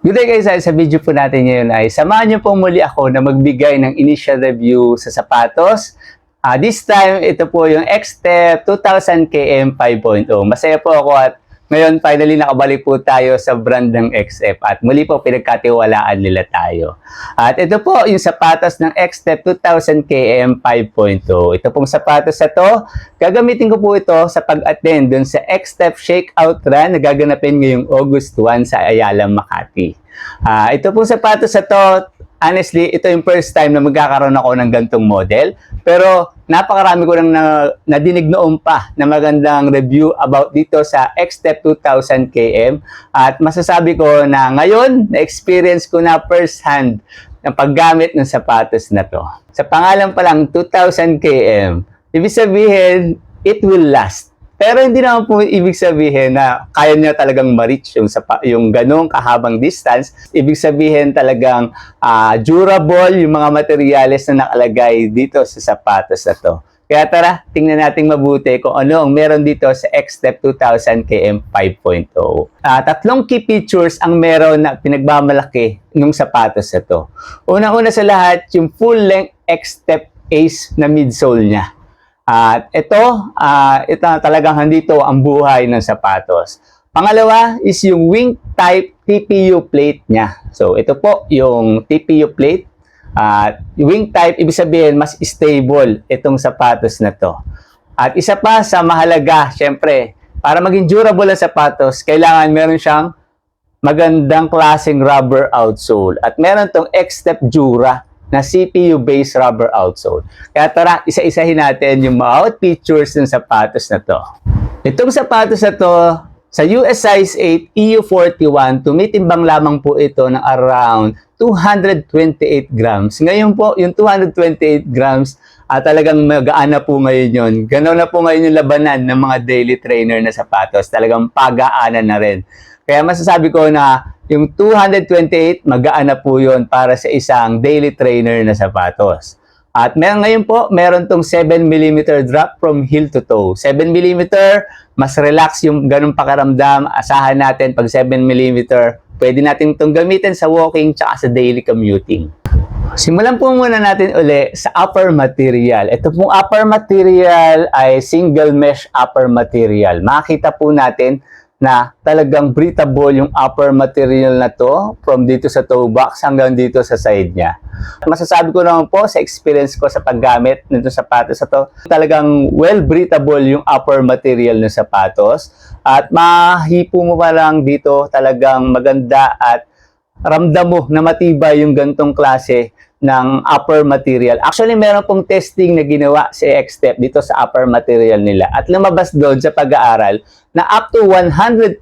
Good day guys, sa video po natin ngayon ay samahan niyo po muli ako na magbigay ng initial review sa sapatos. This time, ito po yung X-Step 2000 km 5.0. Masaya po ako at ngayon finally nakabalik po tayo sa brand ng X-Step at muli po pinagkatiwalaan nila tayo. At ito po yung sapatos ng X-Step 2000 km 5.0. Ito pong sapatos na to, gagamitin ko po ito sa pag-attend dun sa X-Step Shakeout Run na gaganapin ngayong August 1 sa Ayala, Makati. Ito pong sapatos na to, honestly, ito yung first time na magkakaroon ako ng gantong model. Pero napakarami ko nang nadinig noon pa na magandang review about dito sa X-Step 2000 km. At masasabi ko na ngayon, na-experience ko na first hand ng paggamit ng sapatos na to. Sa pangalan pa lang, 2000 km, ibig sabihin, it will last. Pero hindi naman po ibig sabihin na kaya niya talagang ma-reach yung ganong kahabang distance. Ibig sabihin talagang durable yung mga materyales na nakalagay dito sa sapatos na to. Kaya tara, tingnan natin mabuti kung ano ang meron dito sa X-Step 2000 km 5.0. Tatlong key features ang meron na pinagmamalaki ng sapatos na to. Unang-una sa lahat, yung full-length X-Step Ace na midsole niya. At ito talagang handito ang buhay ng sapatos. Pangalawa is yung wing type TPU plate niya. So ito po yung TPU plate. Wing type, ibig sabihin mas stable itong sapatos na to. At isa pa sa mahalaga, syempre, para maging durable ang sapatos, kailangan meron siyang magandang klaseng rubber outsole. At meron tong X-Step Dura na CPU-based rubber outsole. Kaya tara, isa-isahin natin yung bawat features ng sapatos na to. Itong sapatos na to, sa US size 8, EU41, tumitimbang lamang po ito ng around 228 grams. Ngayon po, yung 228 grams, talagang magaan na po ngayon yun. Ganaw na po ngayon yung labanan ng mga daily trainer na sapatos. Talagang pagaanan na rin. Kaya masasabi ko na yung 228, magaan na po yun para sa isang daily trainer na sapatos. At ngayon po, meron tong 7mm drop from heel to toe. 7mm, mas relax yung ganung pakiramdam. Asahan natin pag 7mm, pwede natin itong gamitin sa walking tsaka sa daily commuting. Simulan po muna natin uli sa upper material. Ito pong upper material ay single mesh upper material. Makita po natin na talagang breathable yung upper material na to from dito sa toe box hanggang dito sa side niya. Masasabi ko naman po sa experience ko sa paggamit nito sapatos na to, talagang well breathable yung upper material ng sapatos at mahipo mo pa lang dito talagang maganda at ramdam mo na matibay yung gantong klase ng upper material. Actually, meron pong testing na ginawa si X-Step dito sa upper material nila at lumabas doon sa pag-aaral na up to 100,000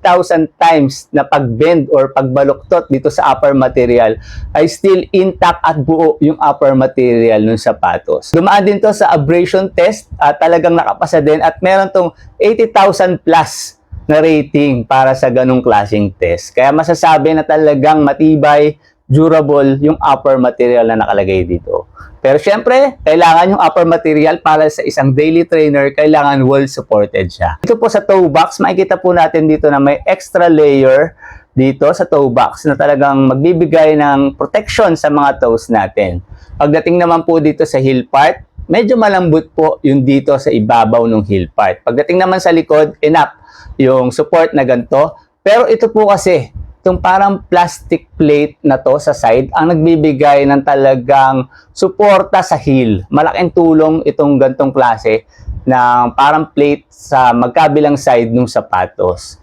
times na pag-bend or pagbaluktot dito sa upper material ay still intact at buo yung upper material ng sapatos. Dumaan din to sa abrasion test at talagang nakapasa din at meron tong 80,000 plus na rating para sa ganong klaseng test. Kaya masasabi na talagang matibay, durable yung upper material na nakalagay dito. Pero syempre, kailangan yung upper material para sa isang daily trainer, kailangan well supported siya. Dito po sa toe box, makikita po natin dito na may extra layer dito sa toe box na talagang magbibigay ng protection sa mga toes natin. Pagdating naman po dito sa heel part, medyo malambot po yung dito sa ibabaw ng heel part. Pagdating naman sa likod, enough yung support na ganito. Pero ito po kasi, itong parang plastic plate na to sa side ang nagbibigay ng talagang suporta sa heel. Malaking tulong itong gantong klase ng parang plate sa magkabilang side ng sapatos.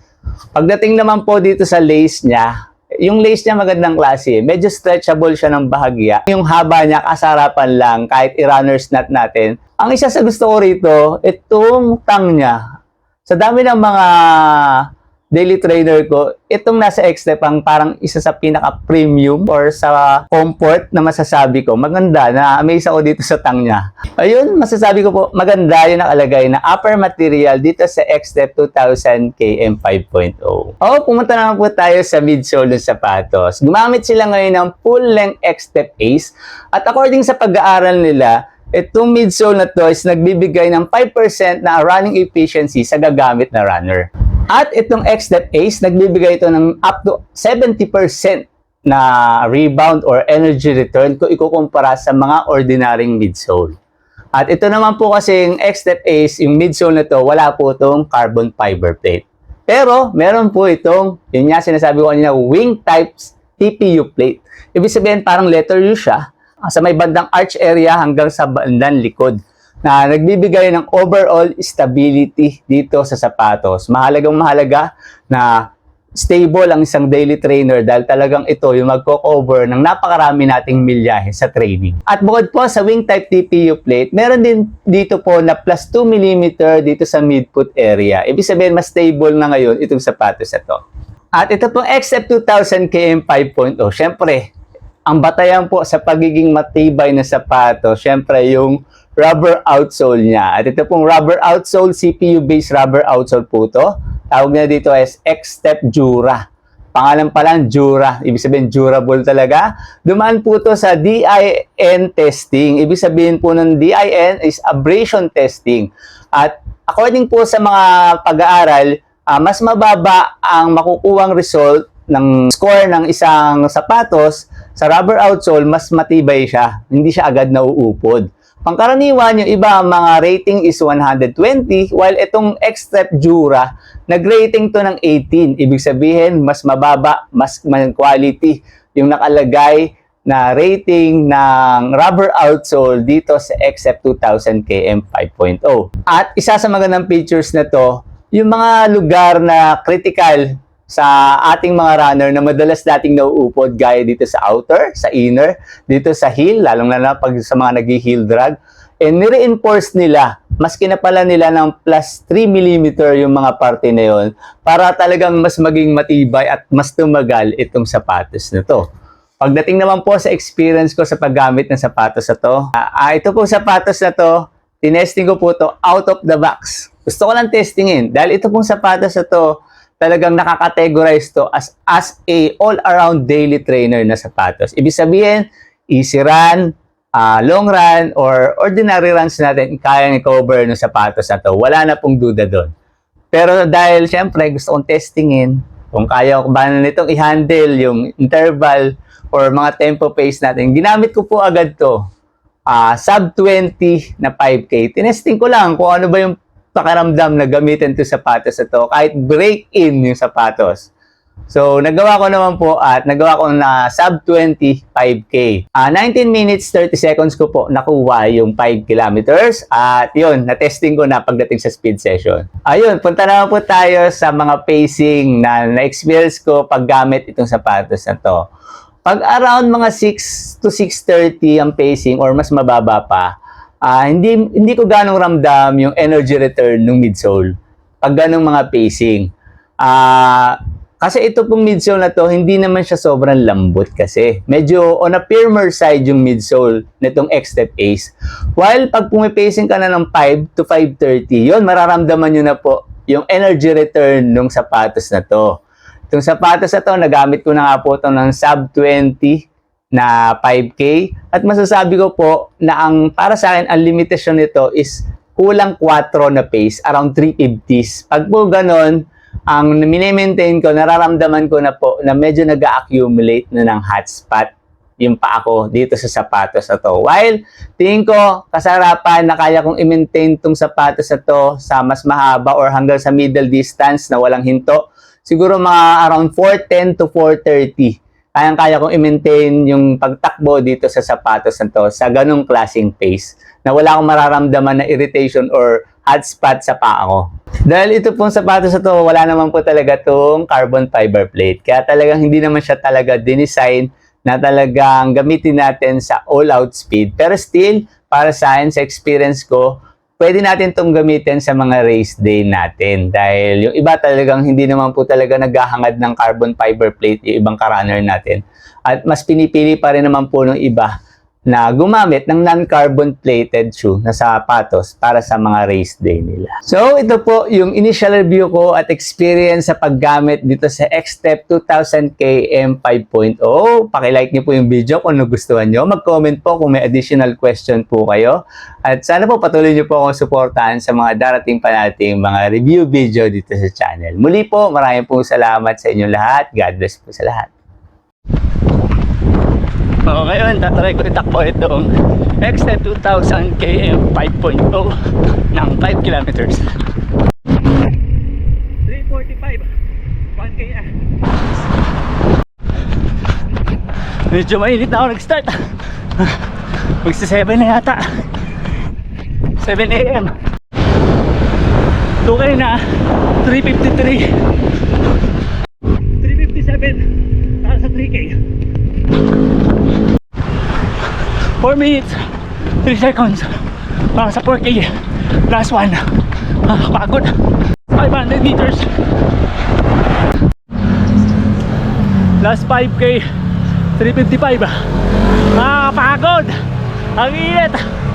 Pagdating naman po dito sa lace niya, yung lace niya magandang klase. Medyo stretchable siya ng bahagya. Yung haba niya kasarapan lang kahit i-runner's knot natin. Ang isa sa gusto ko rito, itong tang niya. Sa dami ng mga daily trainer ko, itong nasa X-Step ang parang isa sa pinaka-premium or sa comfort na masasabi ko. Maganda, na-amaze ako dito sa tang niya. Ayun, masasabi ko po, maganda yung nakalagay na upper material dito sa X-Step 2000 km 5.0. Pumunta naman po tayo sa midsole ng sapatos. Gumamit sila ngayon ng full-length X-Step Ace at according sa pag-aaral nila, itong midsole na to is nagbibigay ng 5% na running efficiency sa gagamit na runner. At itong X-Step Ace, nagbibigay ito ng up to 70% na rebound or energy return kung ikukumpara sa mga ordinaryong midsole. At ito naman po kasing X-Step Ace, yung midsole na to, wala po itong carbon fiber plate. Pero meron po itong, yun nga sinasabi ko kanina, wing types TPU plate. Ibig sabihin parang letter U siya sa may bandang arch area hanggang sa bandang likod na nagbibigay ng overall stability dito sa sapatos. Mahalaga na stable ang isang daily trainer dahil talagang ito yung magko-cover ng napakarami nating milyahe sa training. At bukod po sa wing type TPU plate, meron din dito po na plus 2 mm dito sa midfoot area. Ibig sabihin mas stable na ngayon itong sapatos na to. At ito pong X-Step 2000 KM 5.0. Syempre, ang batayan po sa pagiging matibay na sapatos, syempre yung rubber outsole niya. At ito pong rubber outsole, CPU-based rubber outsole po to. Tawag na dito as X-Step Dura. Pangalan pa lang, Dura. Ibig sabihin, durable talaga. Dumaan po to sa DIN testing. Ibig sabihin po ng DIN is abrasion testing. At according po sa mga pag-aaral, mas mababa ang makukuhang result ng score ng isang sapatos sa rubber outsole, mas matibay siya. Hindi siya agad nauupod. Pangkaraniwan, yung iba, mga rating is 120, while itong X-Step Dura, nag-rating to ng 18. Ibig sabihin, mas mababa, mas quality yung nakalagay na rating ng rubber outsole dito sa X-Step 2000 KM 5.0. At isa sa magandang features na to, yung mga lugar na critical sa ating mga runner na madalas dating nauupod gaya dito sa outer, sa inner, dito sa heel, lalong-lalo pag sa mga nag-heel drag, ni-reinforce nila, mas kinapala nila ng plus 3 mm yung mga parte na yon para talagang mas maging matibay at mas tumagal itong sapatos na to. Pagdating naman po sa experience ko sa paggamit ng sapatos na to, ito pong sapatos na to, tinesting ko po to out of the box. Gusto ko lang testingin dahil ito pong sapatos na to, talagang nakakategorize to as a all-around daily trainer na sapatos. Ibig sabihin, easy run, long run, or ordinary runs natin, kayang i-cover ng sapatos na to. Wala na pong duda doon. Pero dahil, syempre, gusto kong testingin, kung kaya ko ba nitong i-handle yung interval or mga tempo pace natin, ginamit ko po agad to. Sub 20 na 5K. Tinesting ko lang kung ano ba yung pakiramdam na gamitin to sapatos na to, kahit break-in yung sapatos. So, nagawa ko naman po at nagawa ko na sub 20 5K. 19 minutes 30 seconds ko po nakuha yung 5 kilometers at yun, na-testing ko na pagdating sa speed session. Ayun, punta naman po tayo sa mga pacing na na-experience ko paggamit itong sapatos na to. Pag around mga 6 to 6:30 ang pacing or mas mababa pa, hindi ko ganong ramdam yung energy return ng midsole pag ganong mga pacing. Kasi ito pong midsole na to, hindi naman siya sobrang lambot kasi. Medyo on a firmer side yung midsole nitong X-Step Ace. While pag pumipacing ka na ng 5 to 5:30, yun, mararamdaman nyo na po yung energy return ng sapatos na to. Itong sapatos na to, nagamit ko na nga po ito ng sub 20 na 5K at masasabi ko po na para sa akin ang limitasyon nito is kulang 4 na pace, around 350s. Pag po ganon, ang mini-maintain ko, nararamdaman ko na po na medyo nag-accumulate na ng hotspot yung paa ko dito sa sapatos na to. While tingin ko kasarapan na kaya kong i-maintain tong sapatos na to sa mas mahaba or hanggang sa middle distance na walang hinto, siguro mga around 410 to 430. Kayang-kaya kong i-maintain yung pagtakbo dito sa sapatos na to sa ganong klaseng pace na wala akong mararamdaman na irritation or hotspot sa paa ko. Dahil ito pong sapatos na to, wala naman po talaga tong carbon fiber plate. Kaya talagang hindi naman siya talaga dinesign na talagang gamitin natin sa all-out speed. Pero still, para sa akin, sa experience ko, pwede natin itong gamitin sa mga race day natin. Dahil yung iba talagang hindi naman po talaga naghahangad ng carbon fiber plate yung ibang ka-runner natin. At mas pinipili pa rin naman po ng iba na gumamit ng non-carbon plated shoe na sapatos para sa mga race day nila. So, ito po yung initial review ko at experience sa paggamit dito sa X-Step 2000 KM 5.0. Pakilike niyo po yung video kung nagustuhan nyo. Mag-comment po kung may additional question po kayo. At sana po patuloy niyo po akong suportahan sa mga darating pa nating mga review video dito sa channel. Muli po, maraming po salamat sa inyong lahat. God bless po sa lahat. ngayon, tatry ko itakbo itong Xtep 2000 km 5.0 ng 5 kilometers. 3:45, 1 km. Medyo mainit na ako nag-start. Magsa 7 na yata. 7 AM. 2K na, 3:53. 3:57 para sa 3K. 4 minutes, 3 seconds para sa 4K. Last one. Pagod. 500 meters. Last 5K, 3:55. Pagod. Ang init.